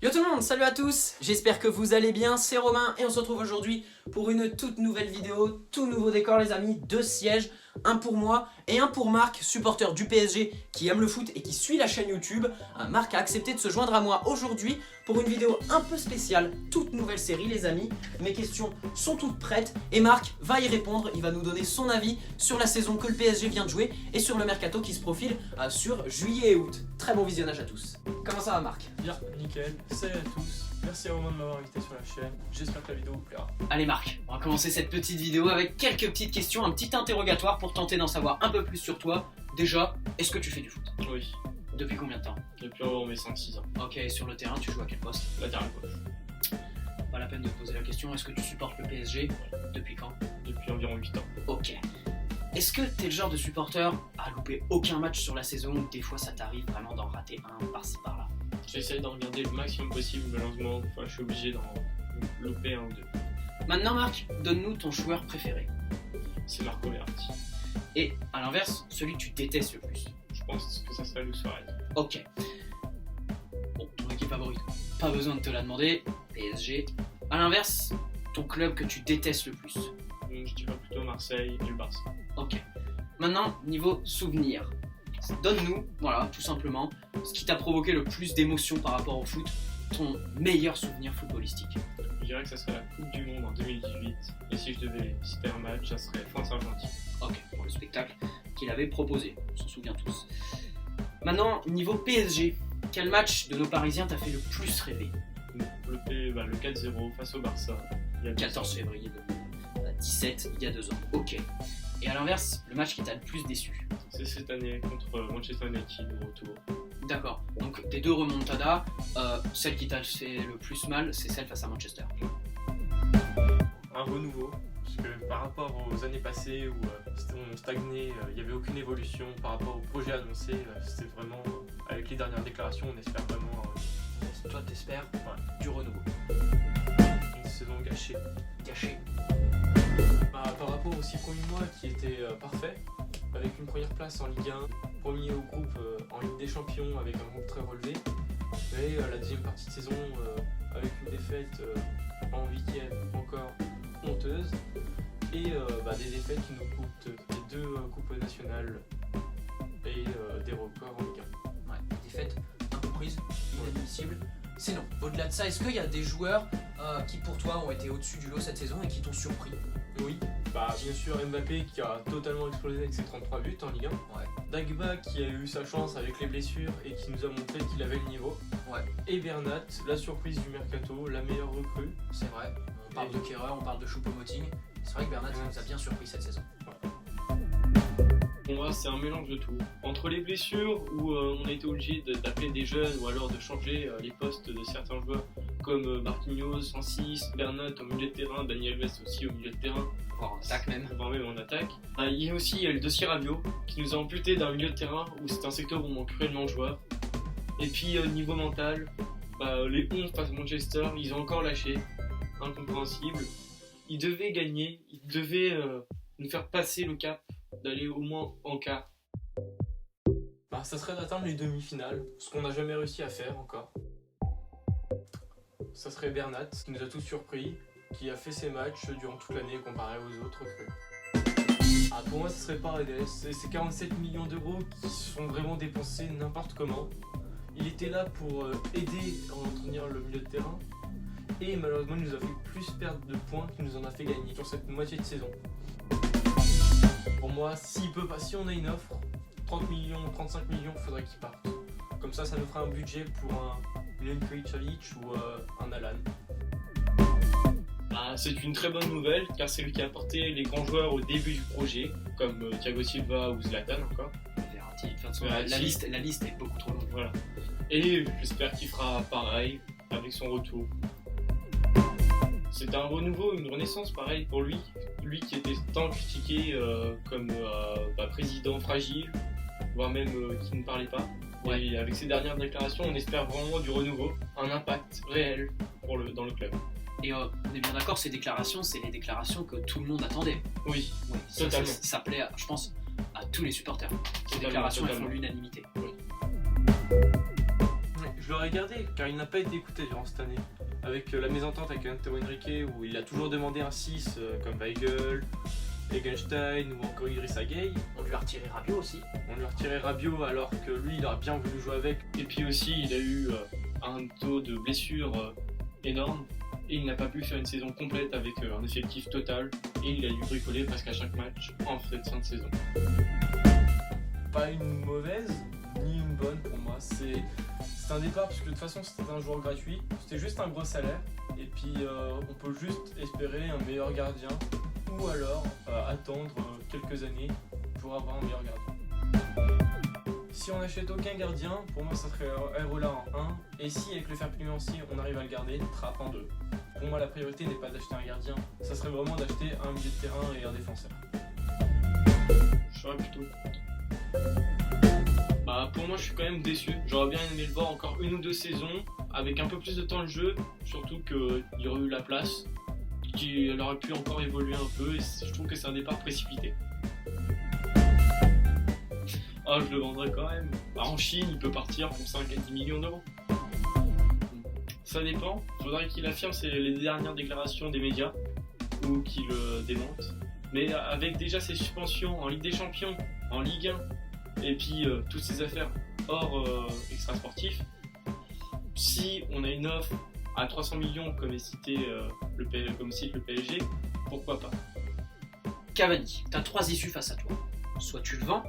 Yo tout le monde, salut à tous, j'espère que vous allez bien, c'est Romain et on se retrouve aujourd'hui pour une toute nouvelle vidéo, tout nouveau décor les amis, 2 sièges, un pour moi et un pour Marc, supporter du PSG qui aime le foot et qui suit la chaîne YouTube. Marc a accepté de se joindre à moi aujourd'hui pour une vidéo un peu spéciale, toute nouvelle série les amis. Mes questions sont toutes prêtes et Marc va y répondre, il va nous donner son avis sur la saison que le PSG vient de jouer et sur le mercato qui se profile sur juillet et août. Très bon visionnage à tous. Comment ça va Marc? Bien, nickel, salut à tous, merci à Romain de m'avoir invité sur la chaîne, j'espère que la vidéo vous plaira. Allez Marc, on va commencer cette petite vidéo avec quelques petites questions, un petit interrogatoire pour tenter d'en savoir un peu plus sur toi. Déjà, est-ce que tu fais du foot? Oui, Depuis combien de temps? depuis environ mes 5-6 ans, Ok, sur le terrain, tu joues à quel poste? latéral gauche, Pas la peine de te poser la question, est-ce que tu supportes le PSG? Depuis quand? depuis environ 8 ans. Ok. Est-ce que t'es le genre de supporter à louper aucun match sur la saison ou des fois ça t'arrive vraiment d'en rater un par-ci par-là? J'essaie d'en regarder le maximum possible, malheureusement, des fois je suis obligé d'en louper un ou deux. Maintenant Marc, donne-nous ton joueur préféré. C'est Marco Verratti, Et à l'inverse, celui que tu détestes le plus. je pense que ça serait Luis Suarez. Ok. Bon, ton équipe favorite, pas besoin de te la demander, PSG. À l'inverse, ton club que tu détestes le plus. Donc, je dirais plutôt Marseille et le Barça. Ok. Maintenant, niveau souvenir. Donne-nous, voilà, tout simplement, ce qui t'a provoqué le plus d'émotions par rapport au foot, ton meilleur souvenir footballistique. Je dirais que ça serait la Coupe du Monde en 2018, et si je devais citer un match, ça serait France-Argentine. Ok, pour le spectacle qu'il avait proposé, on s'en souvient tous. Maintenant, niveau PSG, quel match de nos Parisiens t'a fait le plus rêver? Le 4-0 face au Barça, il y a 14 février 2017, il y a 2 ans. Ok. Et à l'inverse, le match qui t'a le plus déçu? C'est cette année contre Manchester United au retour. D'accord, donc tes deux remontadas, celle qui t'a fait le plus mal, c'est celle face à Manchester. Un renouveau, parce que par rapport aux années passées où on stagnait, il n'y avait aucune évolution par rapport au projet annoncé, c'était vraiment, avec les dernières déclarations, on espère vraiment Toi, t'espères ouais, du renouveau. une saison gâchée. Gâché. Par rapport aux 6 premiers mois qui étaient parfaits, avec une première place en Ligue 1, premier au groupe en Ligue des Champions avec un groupe très relevé, mais la deuxième partie de saison avec une défaite en 8e encore honteuse, et des défaites qui nous coûtent les 2 coupes nationales et des records en Ligue 1. Ouais, défaite incomprise, inadmissible. Sinon, au-delà de ça, est-ce qu'il y a des joueurs qui pour toi ont été au-dessus du lot cette saison et qui t'ont surpris? Oui, bien sûr Mbappé qui a totalement explosé avec ses 33 buts en Ligue 1. Ouais. Dagba qui a eu sa chance avec les blessures et qui nous a montré qu'il avait le niveau. Ouais. Et Bernat, la surprise du mercato, la meilleure recrue. C'est vrai, on parle de Kehrer, on parle de Choupo-Moting. C'est vrai que Bernat nous a bien surpris cette saison. Pour moi, c'est un mélange de tout. Entre les blessures où on a été obligé d'appeler des jeunes ou alors de changer les postes de certains joueurs comme Marquinhos en 6, Bernat au milieu de terrain, Daniel Alves aussi au milieu de terrain, Voire en attaque même. voire même en attaque. Il y a aussi le dossier Rabiot qui nous a amputé d'un milieu de terrain où c'est un secteur où on manque cruellement de joueurs. Et puis niveau mental, les 11 face à Manchester, ils ont encore lâché, incompréhensible. Ils devaient gagner, ils devaient nous faire passer le cap d'aller au moins en quart. Ça serait d'atteindre les demi-finales, ce qu'on n'a jamais réussi à faire encore. Ça serait Bernat, qui nous a tous surpris, qui a fait ses matchs durant toute l'année comparé aux autres recrues. Pour moi, ce serait Paredes. C'est 47 millions d'euros qui sont vraiment dépensés n'importe comment. Il était là pour aider à entretenir le milieu de terrain. Et malheureusement, il nous a fait plus perdre de points qu'il nous en a fait gagner sur cette moitié de saison. Pour moi, si on a une offre, 30 millions, 35 millions, il faudrait qu'il parte. Comme ça nous fera un budget pour un Milinkovic ou un Alan. C'est une très bonne nouvelle car c'est lui qui a apporté les grands joueurs au début du projet, comme Thiago Silva ou Zlatan encore. Verratti, de toute façon, Verratti. la liste est beaucoup trop longue. Voilà. Et j'espère qu'il fera pareil avec son retour. C'est un renouveau, une renaissance pareil pour lui. Lui qui était tant critiqué comme président fragile, voire même qui ne parlait pas. Ouais. Et avec ses dernières déclarations, on espère vraiment du renouveau, un impact réel dans le club. Et on est bien d'accord, ces déclarations, c'est les déclarations que tout le monde attendait. Oui, Oui, totalement. Ça plaît, je pense, à tous les supporters. Ces Totalement, déclarations elles totalement. font l'unanimité. Oui. je l'aurais gardé car il n'a pas été écouté durant cette année. Avec la mésentente avec Antero Henrique où il a toujours demandé un 6 comme Weigl, Egenstein ou encore Idrissa Gueye. On lui a retiré Rabiot aussi. On lui a retiré Rabiot alors que lui il aurait bien voulu jouer avec. Et puis aussi il a eu un taux de blessure énorme et il n'a pas pu faire une saison complète avec un effectif total et il a dû bricoler presque à chaque match en fin de saison. Pas une mauvaise ni une bonne pour moi, c'est un départ parce que de toute façon c'était un joueur gratuit, c'était juste un gros salaire et puis on peut juste espérer un meilleur gardien ou alors attendre quelques années pour avoir un meilleur gardien. Si on n'achète aucun gardien, pour moi ça serait Areola en 1 et si avec le fair play financier on arrive à le garder, Trapp en 2. Pour moi la priorité n'est pas d'acheter un gardien, ça serait vraiment d'acheter un milieu de terrain et un défenseur. Je serais plutôt. Pour moi je suis quand même déçu, j'aurais bien aimé le voir encore une ou deux saisons avec un peu plus de temps de jeu, surtout qu'il y aurait eu la place, qu'il aurait pu encore évoluer un peu et je trouve que c'est un départ précipité. Je le vendrais quand même. En Chine il peut partir pour 5 à 10 millions d'euros. Ça dépend, il faudrait qu'il affirme les dernières déclarations des médias ou qu'il le démente. Mais avec déjà ses suspensions en Ligue des Champions, en Ligue 1, et puis toutes ces affaires hors extra-sportifs, si on a une offre à 300 millions comme cite le PSG, pourquoi pas. Cavani, tu as 3 issues face à toi. Soit tu le vends,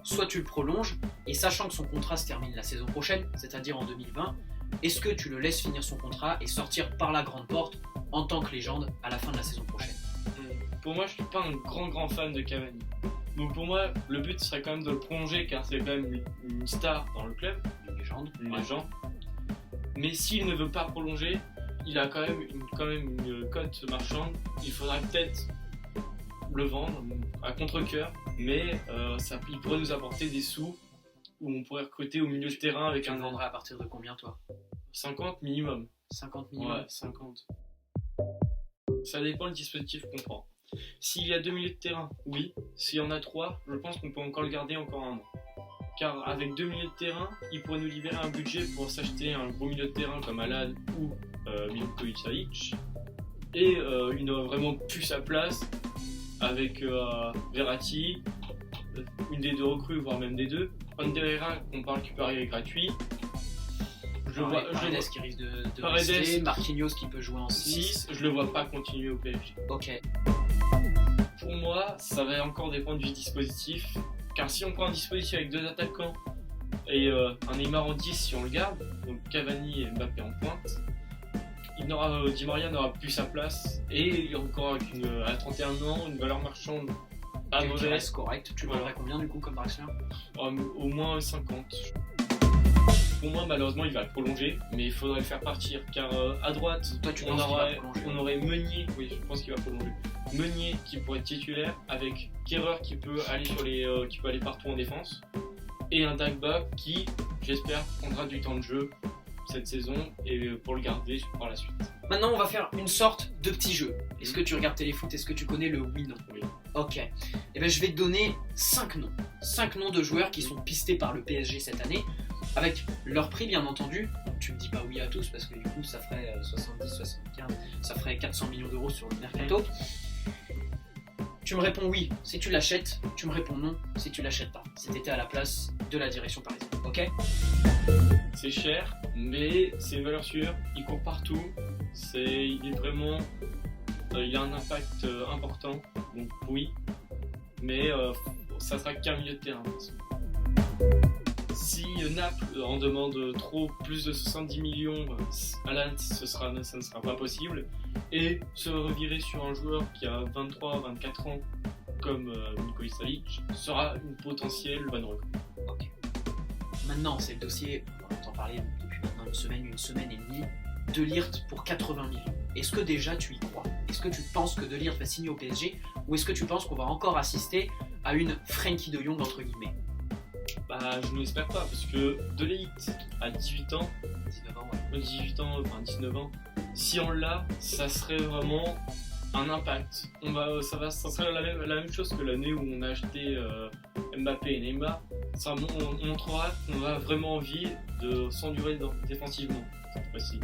soit tu le prolonges, et sachant que son contrat se termine la saison prochaine, c'est-à-dire en 2020, est-ce que tu le laisses finir son contrat et sortir par la grande porte en tant que légende à la fin de la saison prochaine? Pour moi, je suis pas un grand fan de Cavani. Donc pour moi, le but serait quand même de le prolonger car c'est quand même une star dans le club, Une légende. légende. Mais s'il ne veut pas prolonger, il a quand même une cote marchande. Il faudra peut-être le vendre à contre-cœur, mais il pourrait nous apporter des sous où on pourrait recruter au milieu de terrain avec Tu le un vendrais à partir de combien toi? 50 minimum. 50 minimum. Ouais, 50. Ça dépend du dispositif qu'on prend. S'il y a 2 milieux de terrain, oui. S'il y en a 3, je pense qu'on peut encore le garder encore un an. Car avec 2 milieux de terrain, il pourrait nous libérer un budget pour s'acheter un gros milieu de terrain comme Alan ou Milinkovic Savic. Et il aurait vraiment plus sa place avec Verratti, une des deux recrues, voire même des deux. Ander Herrera, qu'on parle qui peut arriver gratuit. Paredes qui risque de Paredes, rester, Marquinhos qui peut jouer en 6. 6, je le vois pas continuer au PSG. Ok. Pour moi, ça va encore dépendre du dispositif. Car si on prend un dispositif avec 2 attaquants et un Neymar en 10 si on le garde, donc Cavani et Mbappé en pointe, Di Maria n'aura plus sa place et encore à 31 ans, une valeur marchande pas Qui mauvaise. reste correct. Tu le vendrais combien du coup comme Draxler? Au moins 50. Pour moi, malheureusement, il va le prolonger, mais il faudrait le faire partir car à droite, Toi tu penses qu'il va prolonger? on aurait Meunier, oui, je pense qu'il va prolonger. Meunier qui pourrait être titulaire avec Kehrer qui peut aller qui peut aller partout en défense et un Dagba qui, j'espère, prendra du temps de jeu cette saison et pour le garder par la suite. Maintenant on va faire une sorte de petit jeu. Est-ce que tu regardes Téléfoot? Est-ce que tu connais le oui-non? Oui. Ok. Et ben je vais te donner 5 noms. 5 noms de joueurs qui sont pistés par le PSG cette année, avec leur prix bien entendu. Donc tu me dis pas oui à tous parce que du coup ça ferait 70, 75, ça ferait 400 millions d'euros sur le mercato. Tu me réponds oui si tu l'achètes, tu me réponds non si tu l'achètes pas. Si t'étais à la place de la direction parisienne. Ok? C'est cher, mais c'est une valeur sûre, il court partout, il est vraiment... il a un impact important, donc oui, mais ça sera qu'un milieu de terrain. Si Naples en demande trop, plus de 70 millions, Alan, ça ne sera pas possible, et se revirer sur un joueur qui a 23-24 ans, comme Milinkovic Savic, sera une potentielle bonne recrue. Ok. Maintenant, c'est le dossier, on entend parler depuis maintenant une semaine et demie, De Ligt pour 80 millions. Est-ce que déjà tu y crois? Est-ce que tu penses que De Ligt va signer au PSG? Ou est-ce que tu penses qu'on va encore assister à une Frenkie de Jong entre guillemets? Je ne l'espère pas, parce que De Ligt à 18 ans, 19 ans, ouais. 19 ans, si on l'a, ça serait vraiment un impact. Ça serait la même chose que l'année où on a acheté Mbappé et Neymar. ça montrera qu'on a vraiment envie de s'endurer défensivement cette fois-ci.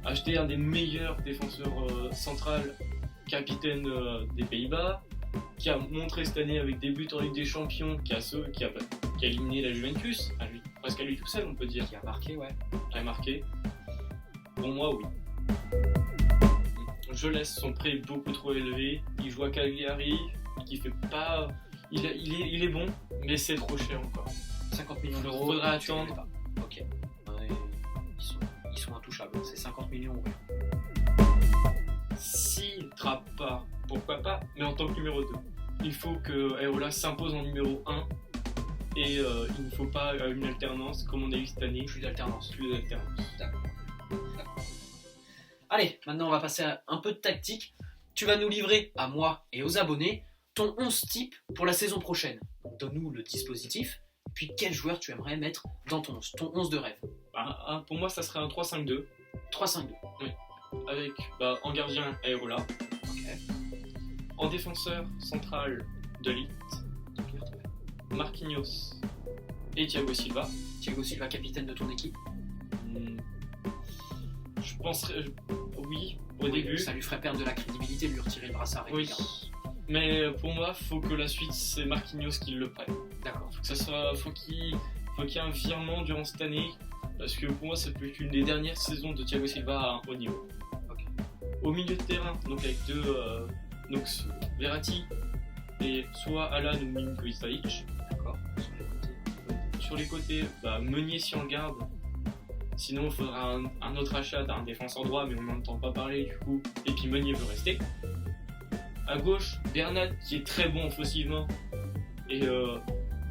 Acheter un des meilleurs défenseurs centrales, capitaine des Pays-Bas, qui a montré cette année avec des buts en Ligue des Champions, qui a éliminé la Juventus, presque à lui tout seul on peut dire. Qui a marqué, ouais. Qui a marqué. Pour moi, oui. Je laisse son prix beaucoup trop élevé. Il joue à Cagliari, qui fait pas. Il est bon, mais c'est trop cher encore. 50 millions d'euros. Faudra tu les attendre. mets pas. Ok. Ouais, ils sont intouchables. C'est 50 millions, ouais. S'il trappe pas, pourquoi pas, mais en tant que numéro 2. Il faut que Areola s'impose en numéro 1 et il ne faut pas une alternance comme on a eu cette année. Plus d'alternance. Plus d'alternance. D'accord. Allez, maintenant on va passer à un peu de tactique. Tu vas nous livrer, à moi et aux abonnés, ton 11 type pour la saison prochaine. Donc, donne-nous le dispositif, puis quel joueur tu aimerais mettre dans ton 11, ton 11 de rêve. Pour moi, ça serait un 3-5-2. 3-5-2. Avec en gardien Areola. Ok. En défenseur central de Ligt, Marquinhos et Thiago Silva. Thiago Silva, capitaine de ton équipe. Je penserais, oui, au Oui, début. ça lui ferait perdre de la crédibilité de lui retirer le brassard Oui. régulièrement. Mais pour moi, faut que la suite, c'est Marquinhos qui le prenne. D'accord. Faut qu'il y ait un virement durant cette année. Parce que pour moi, ça peut être une des dernières saisons de Thiago Silva à un haut niveau. Ok. Au milieu de terrain, donc avec donc Verratti et soit Alan ou Milinkovic-Savic. D'accord. Sur les côtés, Meunier si on le garde. Sinon, il faudra un autre achat d'un défenseur droit, mais on n'en entend pas parler du coup. Et puis Meunier veut rester. À gauche, Bernat qui est très bon offensivement et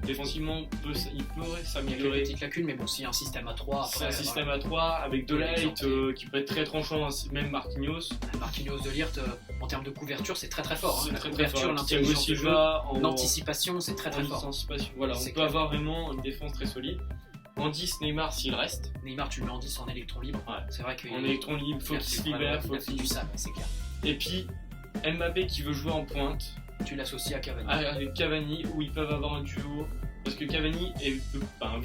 défensivement, il pourrait Il y a quelques s'améliorer. petites lacunes, mais bon, s'il y a un système à 3, C'est un après, système voilà. à 3 avec De Ligt Exempté. qui peut être très tranchant, même Marquinhos. Marquinhos de Ligt, en termes de couverture, c'est très très fort. C'est La très très couverture, fort. Thiago l'intelligence de jeu, Silva en l'anticipation, c'est très très en fort. anticipation. Voilà, C'est on peut clair. avoir vraiment une défense très solide. En 10, Neymar s'il reste. Neymar, tu le mets en 10 en électron libre. Ouais. C'est vrai qu'il En électron libre, faut qu'il se libère. il a fait du sale, c'est clair. Et puis Mbappé qui veut jouer en pointe. Tu l'associes à Cavani. Avec Cavani où ils peuvent avoir un duo parce que Cavani vu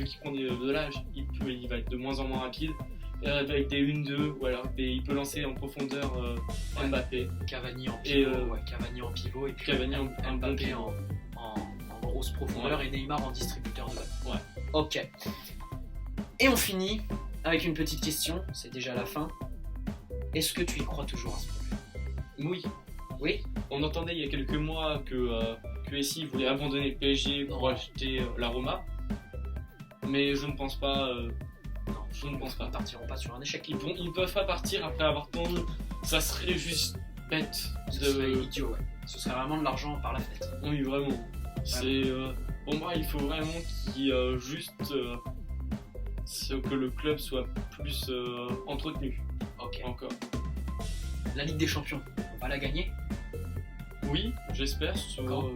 qu'il prend de l'âge il va être de moins en moins rapide avec des 1-2 ou alors il peut lancer en profondeur Ouais. Mbappé Cavani en Et, pivot, Cavani en pivot et puis Cavani en bon Mbappé pivot. en grosse profondeur Ouais. et Neymar en distributeur de balle. Ouais. Ok. Et on finit avec une petite question, c'est déjà la fin. Est-ce que tu y crois toujours à ce projet? Oui, Oui. on entendait il y a quelques mois que Messi voulait abandonner le PSG pour Non. acheter la Roma mais je ne pense pas Non, je ne pense Ils pas. ne partiront pas sur un échec. Ils ne peuvent pas partir après avoir tendu. Ça serait juste bête Ce serait de... idiot, ouais. Ce serait vraiment de l'argent par la fenêtre. Oui, vraiment. C'est pour moi, il faut vraiment que le club soit plus entretenu Ok. encore. La Ligue des Champions, on va la gagner. Oui, j'espère sur Quand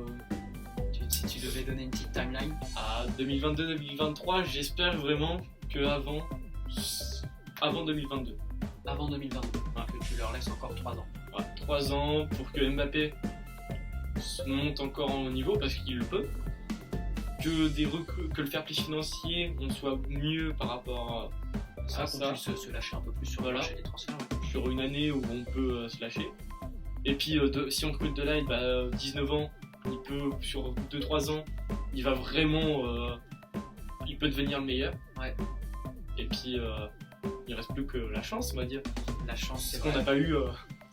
Si tu devais donner une petite timeline. à 2022-2023, j'espère vraiment que avant 2022. Avant 2022, Ouais. que tu leur laisses encore 3 ans. Ouais, 3 ans pour que Mbappé monte encore en haut niveau parce qu'il le peut. Que le fair play financier on soit mieux par rapport Ça, à qu'on ça. puisse se lâcher un peu plus sur Voilà. le marché des transferts. Ouais. Sur une année où on peut se lâcher. Et puis si on recrute de Ligt, 19 ans, il peut sur 2-3 ans, il va vraiment, il peut devenir meilleur. Ouais. Et puis il reste plus que la chance, on va dire, La chance, c'est ce qu'on vrai. n'a pas eu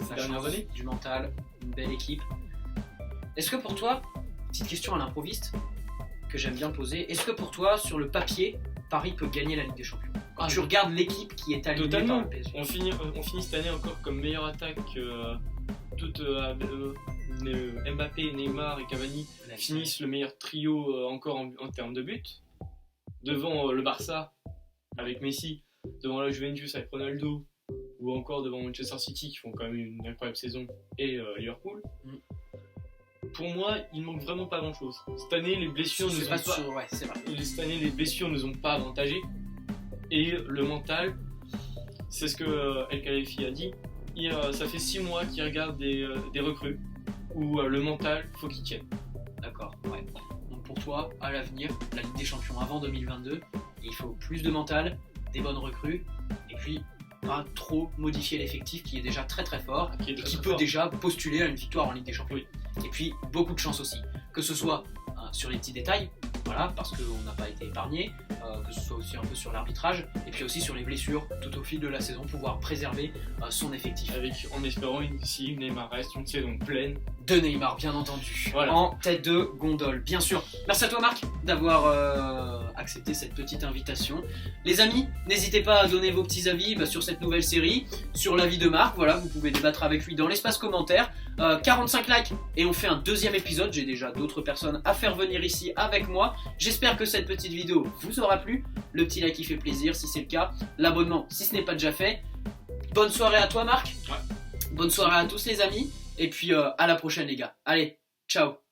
ces La dernières chance, années. du mental, une belle équipe. Est-ce que pour toi, petite question à l'improviste que j'aime bien poser, est-ce que pour toi, sur le papier, Paris peut gagner la Ligue des Champions? Quand Ah, tu regardes l'équipe qui est alignée par totalement. le PSG. On finit cette année encore comme meilleure attaque. Mbappé, Neymar et Cavani finissent le meilleur trio encore en termes de buts. Devant le Barça avec Messi, devant la Juventus avec Ronaldo, ou encore devant Manchester City qui font quand même une incroyable saison, et Liverpool. Pour moi, il manque vraiment pas grand chose. Cette année, les blessures C'est nous pas ont pas. sûr, ouais, c'est vrai. Cette année, les blessures nous ont pas avantagés. Et le mental, c'est ce que El Khelaïfi a dit. Ça fait 6 mois qu'il regarde des recrues où le mental, faut qu'il tienne. D'accord, ouais. Donc pour toi, à l'avenir, la Ligue des Champions avant 2022, il faut plus de mental, des bonnes recrues, et puis pas trop modifier l'effectif qui est déjà très très fort Qui est et très, qui très peut fort. déjà postuler à une victoire en Ligue des Champions. Oui. Et puis beaucoup de chance aussi, que ce soit sur les petits détails, voilà, parce qu'on n'a pas été épargné, que ce soit aussi un peu sur l'arbitrage, et puis aussi sur les blessures tout au fil de la saison, pouvoir préserver son effectif. En espérant si Neymar reste une saison pleine. De Neymar, bien entendu, Voilà. en tête de gondole, bien sûr. Merci à toi Marc d'avoir accepté cette petite invitation. Les amis, n'hésitez pas à donner vos petits avis sur cette nouvelle série, sur l'avis de Marc, voilà, vous pouvez débattre avec lui dans l'espace commentaire. 45 likes et on fait un deuxième épisode, j'ai déjà d'autres personnes à faire venir ici avec moi. J'espère que cette petite vidéo vous aura plu, le petit like qui fait plaisir si c'est le cas, l'abonnement si ce n'est pas déjà fait. Bonne soirée à toi Marc, Ouais. bonne soirée à tous les amis. Et puis à la prochaine les gars. Allez, ciao.